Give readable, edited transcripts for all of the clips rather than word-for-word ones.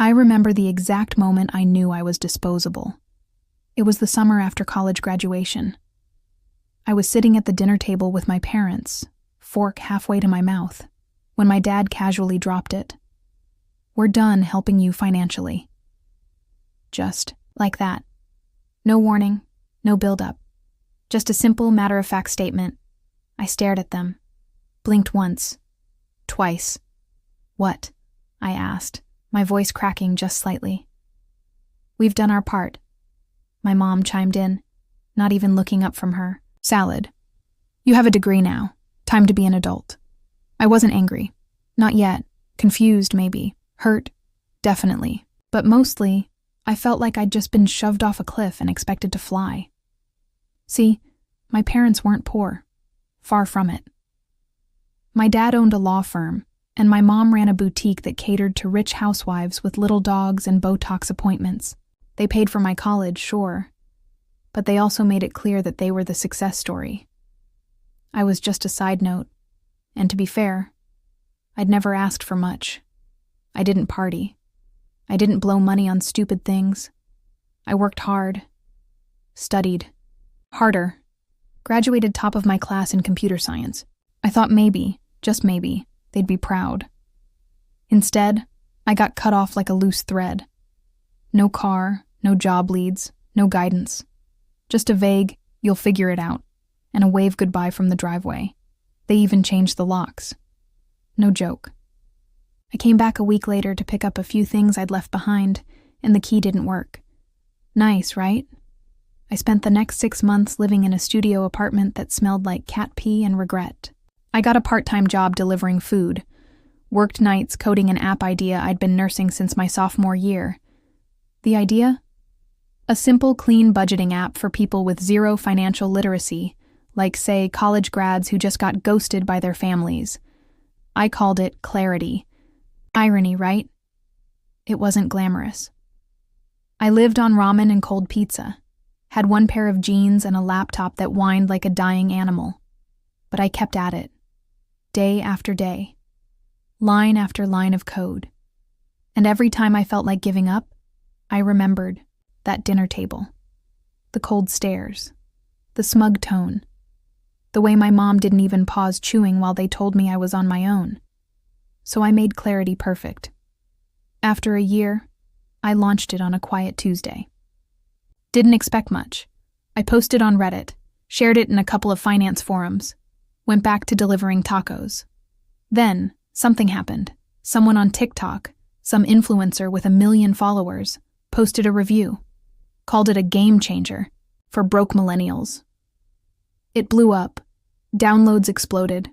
I remember the exact moment I knew I was disposable. It was the summer after college graduation. I was sitting at the dinner table with my parents, fork halfway to my mouth, when my dad casually dropped it. "We're done helping you financially." Just like that. No warning, no build-up. Just a simple, matter-of-fact statement. I stared at them, blinked once, twice. "What?" I asked, my voice cracking just slightly. "We've done our part," my mom chimed in, not even looking up from her salad. "You have a degree now. Time to be an adult." I wasn't angry. Not yet. Confused, maybe. Hurt. Definitely. But mostly, I felt like I'd just been shoved off a cliff and expected to fly. See, my parents weren't poor. Far from it. My dad owned a law firm, and my mom ran a boutique that catered to rich housewives with little dogs and Botox appointments. They paid for my college, sure, but they also made it clear that they were the success story. I was just a side note, and to be fair, I'd never asked for much. I didn't party. I didn't blow money on stupid things. I worked hard. Studied. Harder. Graduated top of my class in computer science. I thought maybe, just maybe, they'd be proud. Instead, I got cut off like a loose thread. No car, no job leads, no guidance. Just a vague, "you'll figure it out," and a wave goodbye from the driveway. They even changed the locks. No joke. I came back a week later to pick up a few things I'd left behind, and the key didn't work. Nice, right? I spent the next 6 months living in a studio apartment that smelled like cat pee and regret. I got a part-time job delivering food, worked nights coding an app idea I'd been nursing since my sophomore year. The idea? A simple, clean budgeting app for people with zero financial literacy, like, say, college grads who just got ghosted by their families. I called it Clarity. Irony, right? It wasn't glamorous. I lived on ramen and cold pizza, had one pair of jeans and a laptop that whined like a dying animal. But I kept at it, day after day, line after line of code. And every time I felt like giving up, I remembered that dinner table, the cold stares, the smug tone, the way my mom didn't even pause chewing while they told me I was on my own. So I made Clarity perfect. After a year, I launched it on a quiet Tuesday. Didn't expect much. I posted on Reddit, shared it in a couple of finance forums, went back to delivering tacos. Then, something happened. Someone on TikTok, some influencer with 1 million followers, posted a review, called it a game changer for broke millennials. It blew up. Downloads exploded.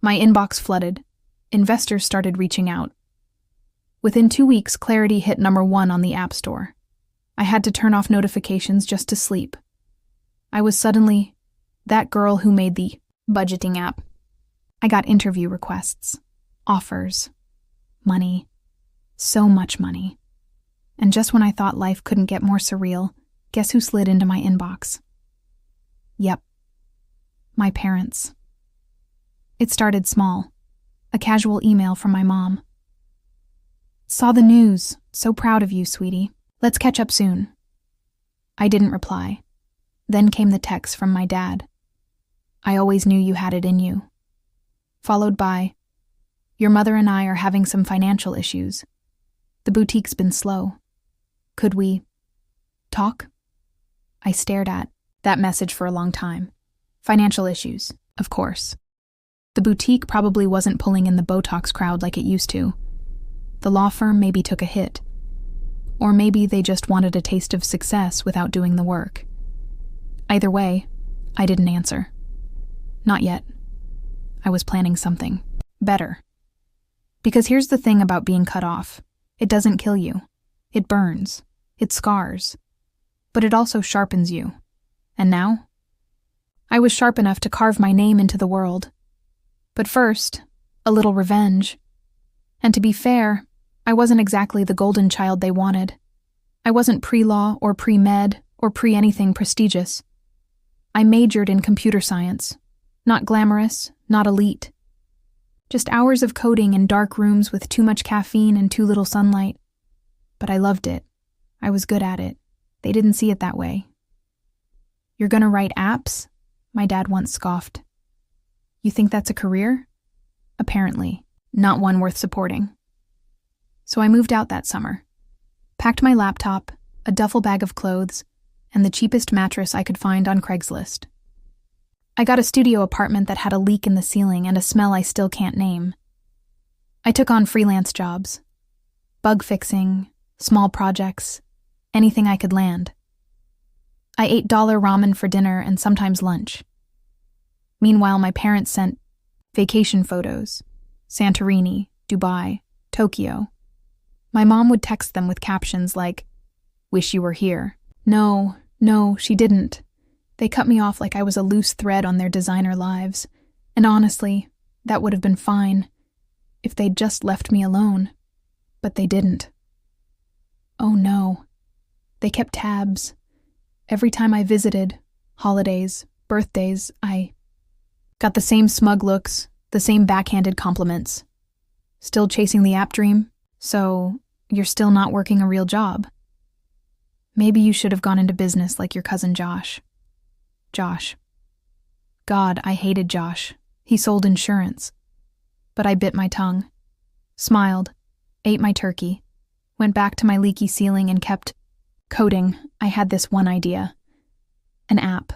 My inbox flooded. Investors started reaching out. Within 2 weeks, Clarity hit #1 on the App Store. I had to turn off notifications just to sleep. I was suddenly that girl who made the budgeting app. I got interview requests, offers, money, so much money. And just when I thought life couldn't get more surreal, guess who slid into my inbox? Yep, my parents. It started small. A casual email from my mom. "Saw the news. So proud of you, sweetie. Let's catch up soon." I didn't reply. Then came the text from my dad. "I always knew you had it in you." Followed by, "Your mother and I are having some financial issues. The boutique's been slow. Could we talk?" I stared at that message for a long time. Financial issues, of course. The boutique probably wasn't pulling in the Botox crowd like it used to. The law firm maybe took a hit. Or maybe they just wanted a taste of success without doing the work. Either way, I didn't answer. Not yet. I was planning something better. Because here's the thing about being cut off. It doesn't kill you. It burns. It scars. But it also sharpens you. And now? I was sharp enough to carve my name into the world. But first, a little revenge. And to be fair, I wasn't exactly the golden child they wanted. I wasn't pre-law or pre-med or pre-anything prestigious. I majored in computer science. Not glamorous, not elite. Just hours of coding in dark rooms with too much caffeine and too little sunlight. But I loved it. I was good at it. They didn't see it that way. "You're gonna write apps?" my dad once scoffed. "You think that's a career?" Apparently, not one worth supporting. So I moved out that summer, packed my laptop, a duffel bag of clothes, and the cheapest mattress I could find on Craigslist. I got a studio apartment that had a leak in the ceiling and a smell I still can't name. I took on freelance jobs, bug fixing, small projects, anything I could land. I ate $1 ramen for dinner and sometimes lunch. Meanwhile, my parents sent vacation photos, Santorini, Dubai, Tokyo. My mom would text them with captions like, "Wish you were here." No, she didn't. They cut me off like I was a loose thread on their designer lives. And honestly, that would have been fine if they'd just left me alone. But they didn't. Oh no. They kept tabs. Every time I visited, holidays, birthdays, I got the same smug looks, the same backhanded compliments. "Still chasing the app dream? So, you're still not working a real job? Maybe you should have gone into business like your cousin Josh." Josh. God, I hated Josh. He sold insurance. But I bit my tongue, smiled, ate my turkey, went back to my leaky ceiling and kept coding. I had this one idea. An app.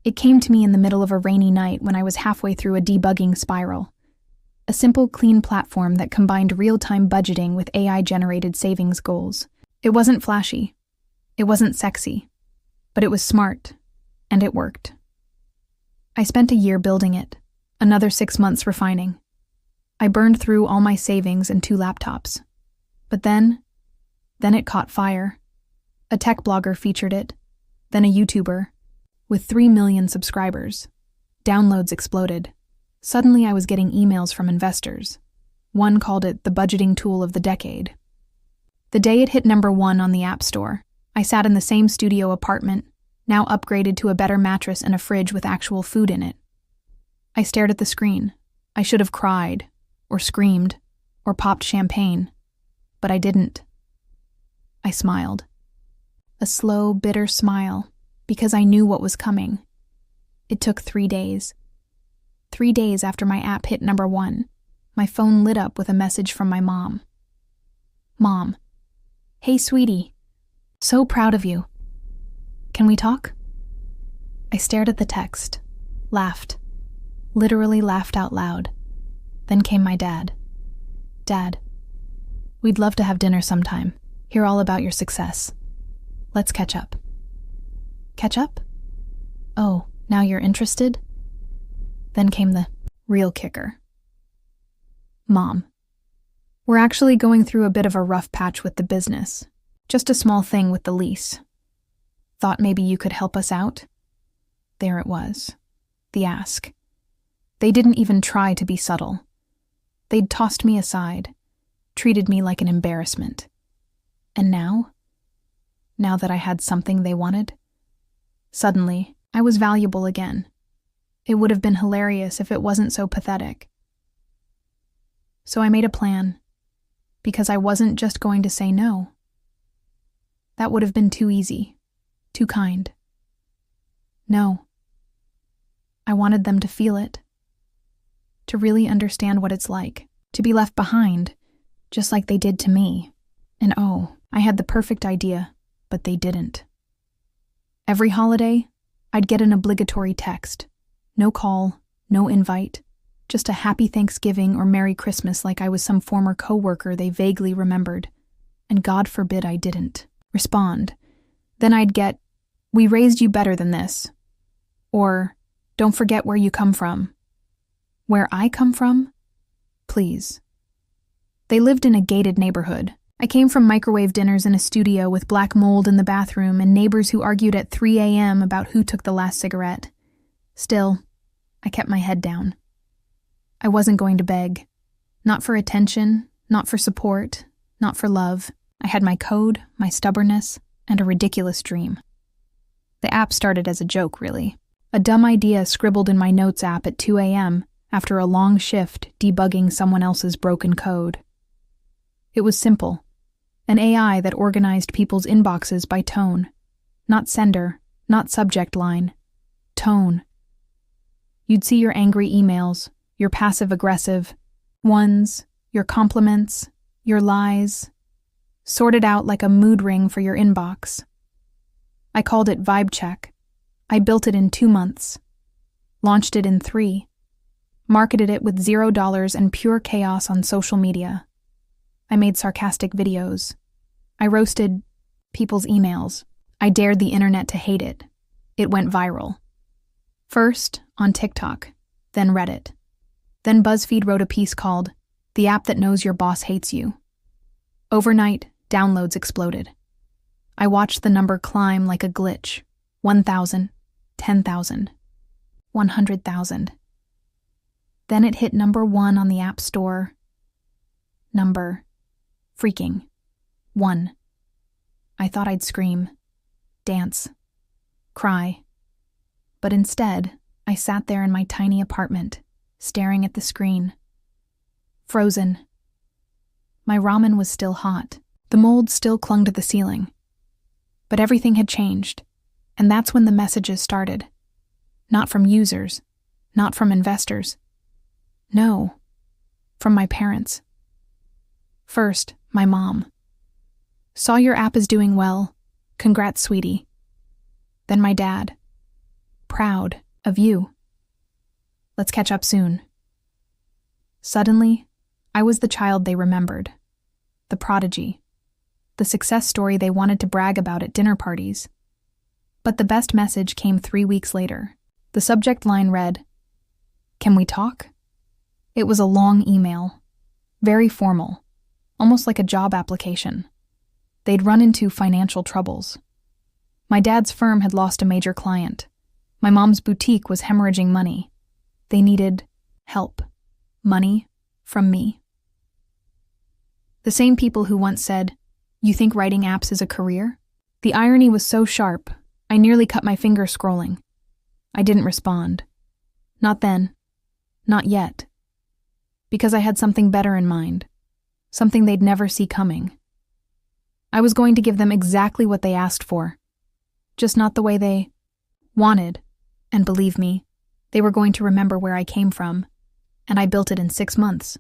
It came to me in the middle of a rainy night when I was halfway through a debugging spiral. A simple, clean platform that combined real-time budgeting with AI-generated savings goals. It wasn't flashy. It wasn't sexy. But it was smart. And it worked. I spent a year building it, another 6 months refining. I burned through all my savings and 2 laptops. But then it caught fire. A tech blogger featured it, then a YouTuber, with 3 million subscribers. Downloads exploded. Suddenly I was getting emails from investors. One called it the budgeting tool of the decade. The day it hit #1 on the App Store, I sat in the same studio apartment, now upgraded to a better mattress and a fridge with actual food in it. I stared at the screen. I should have cried, or screamed, or popped champagne, but I didn't. I smiled. A slow, bitter smile, because I knew what was coming. It took 3 days. 3 days after my app hit #1, my phone lit up with a message from my mom. "Mom, hey sweetie, so proud of you. Can we talk?" I stared at the text, laughed, literally laughed out loud. Then came my dad. "Dad, we'd love to have dinner sometime, hear all about your success. Let's catch up." "Catch up? Oh, now you're interested?" Then came the real kicker. "Mom, we're actually going through a bit of a rough patch with the business. Just a small thing with the lease. Thought maybe you could help us out?" There it was. The ask. They didn't even try to be subtle. They'd tossed me aside, treated me like an embarrassment. And now that I had something they wanted, suddenly I was valuable again. It would have been hilarious if it wasn't so pathetic. So I made a plan, because I wasn't just going to say no. That would have been too easy. Too kind. No. I wanted them to feel it. To really understand what it's like. To be left behind, just like they did to me. And oh, I had the perfect idea, but they didn't. Every holiday, I'd get an obligatory text. No call, no invite. Just a happy Thanksgiving or Merry Christmas like I was some former coworker they vaguely remembered. And God forbid I didn't respond. Then I'd get, "We raised you better than this." Or, "Don't forget where you come from." Where I come from? Please. They lived in a gated neighborhood. I came from microwave dinners in a studio with black mold in the bathroom and neighbors who argued at 3 a.m. about who took the last cigarette. Still, I kept my head down. I wasn't going to beg. Not for attention, not for support, not for love. I had my code, my stubbornness, and a ridiculous dream. The app started as a joke, really. A dumb idea scribbled in my notes app at 2 a.m. after a long shift debugging someone else's broken code. It was simple. An AI that organized people's inboxes by tone. Not sender, not subject line. Tone. You'd see your angry emails, your passive-aggressive ones, your compliments, your lies, sorted out like a mood ring for your inbox. I called it Vibe Check. I built it in 2 months. Launched it in 3. Marketed it with $0 and pure chaos on social media. I made sarcastic videos. I roasted people's emails. I dared the internet to hate it. It went viral. First, on TikTok, then Reddit. Then BuzzFeed wrote a piece called, "The App That Knows Your Boss Hates You." Overnight, downloads exploded. I watched the number climb like a glitch. 1,000, 10,000, 100,000. Then it hit number 1 on the App Store. Number freaking 1. I thought I'd scream, dance, cry. But instead, I sat there in my tiny apartment, staring at the screen. Frozen. My ramen was still hot. The mold still clung to the ceiling. But everything had changed, and that's when the messages started. Not from users, not from investors. No, from my parents. First, my mom. "Saw your app is doing well. Congrats, sweetie." Then my dad. "Proud of you. Let's catch up soon." Suddenly, I was the child they remembered. The prodigy. The success story they wanted to brag about at dinner parties. But the best message came 3 weeks later. The subject line read, "Can we talk?" It was a long email. Very formal. Almost like a job application. They'd run into financial troubles. My dad's firm had lost a major client. My mom's boutique was hemorrhaging money. They needed help. Money from me. The same people who once said, "You think writing apps is a career?" The irony was so sharp, I nearly cut my finger scrolling. I didn't respond. Not then. Not yet. Because I had something better in mind. Something they'd never see coming. I was going to give them exactly what they asked for. Just not the way they wanted. And believe me, they were going to remember where I came from. And I built it in 6 months.